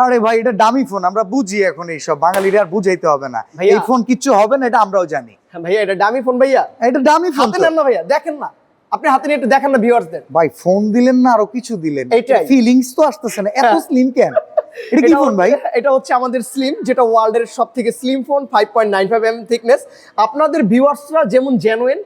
আরে ভাই এটা দামি ফোন, আমরা বুঝি এখন এইসব, বাঙালিরা আর বুঝাইতে হবে না। ভাইয়া। এই ফোন কিচ্ছু হবে না, এটা আমরাও জানি। হ্যাঁ ভাইয়া, এটা দামি ফোন ভাইয়া। এটা দামি ফোন হাতে নেন না ভাইয়া, দেখেন না, আপনি হাতে নিয়ে একটু দেখেন না ভিউয়ার্সদের। ভাই, ফোন দিলেন না আরো কিছু দিলেন, এইটাই। ফিলিংস তো আসতেছে না, এত হ্যাঁ। স্লিম কেন? এটা কি ফোন ভাই? এটা হচ্ছে আমাদের স্লিম, যেটা ওয়ার্ল্ডের সবথেকে স্লিম ফোন, 5.95 mm থিকনেস। আপনাদের ভিউয়ার্সরা যেমন জেনুইন,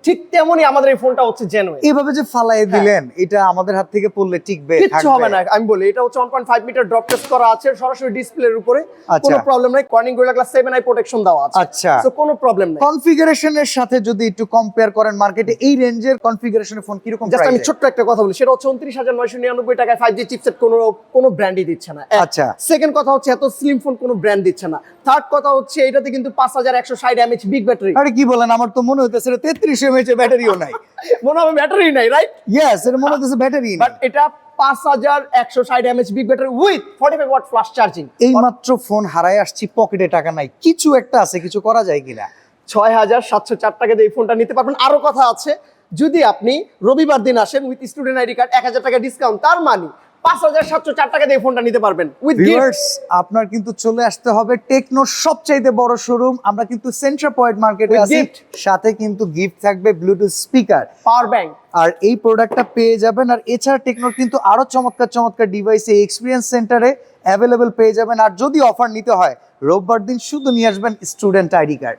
ঠিক তেমনই আমাদের এই ফোনটা হচ্ছে জেনুইন। এইভাবে যে ফালায় দিলেন, এটা আমাদের হাত থেকে পড়লে টিকবে? কিচ্ছু হবে না, আমি বলি এটা হচ্ছে 1.5 মিটার ড্রপ টেস্ট করা আছে সরাসরি ডিসপ্লের উপরে, আচ্ছা। কোনো প্রবলেম নাই। কর্নিং গোরিল্লা গ্লাস 7i প্রোটেকশন দেওয়া আছে, আচ্ছা। সো কোনো প্রবলেম নাই। কনফিগারেশনের সাথে যদি একটু কম্পেয়ার করেন মার্কেটে, এই রেঞ্জের কনফিগারেশনের ফোন কিরকম জাস্ট আমি প্রাইসে? ছোট্ট একটা কথা বলি, সেটা হচ্ছে 29,999 টাকায় 5G চিপসেট কোনো ব্র্যান্ডই দিচ্ছে না। আচ্ছা। সেকেন্ড কথা হচ্ছে এত স্লিম ফোন কোনো ব্র্যান্ড দিচ্ছে না। থার্ড কথা হচ্ছে এটাতে কিন্তু 5160 mAh বিগ ব্যাটারি। আরে কি বলেন, আমার তো মনে হইতেছে 33 mAh এর ব্যাটারিও নাই। মনে হবে ব্যাটারি নাই, রাইট? ইয়েস, এর মনে হইতেছে ব্যাটারি নাই। বাট এটা 5160 mAh big battery with 45 watt fast charging. এই মাত্র ফোন হারায় আসছি, পকেটে টাকা নাই, কিছু একটা আছে, কিছু করা যায় কিনা? 6704 টাকা দিয়ে এই ফোনটা নিতে পারবেন। আরো কথা আছে, যদি আপনি রবিবার দিন আসেন উইথ স্টুডেন্ট আইডি কার্ড 1000 টাকা ডিসকাউন্ট, তার মানে 5704 টাকা দিয়ে এই ফোনটা নিতে পারবেন উইথ গিফট। ভিউয়ার্স, আপনার কিন্তু চলে আসতে হবে টেকনোর সবচাইতে বড় শোরুম। আমরা কিন্তু সেন্ট্রাল পয়েন্ট মার্কেটে With আছি, gift। সাথে কিন্তু গিফট থাকবে ব্লুটুথ স্পিকার, পাওয়ার ব্যাংক। আর এই প্রোডাক্টটা পেয়ে যাবেন। আর এছাড়া টেকনোর কিন্তু আরো চমৎকার চমৎকার ডিভাইস এই এক্সপিরিয়েন্স সেন্টারে অ্যাভেলেবেল পেয়ে যাবেন। আর যদি অফার নিতে হয়, রোববার দিন শুধু নিয়ে আসবেন স্টুডেন্ট আইডি কার্ড।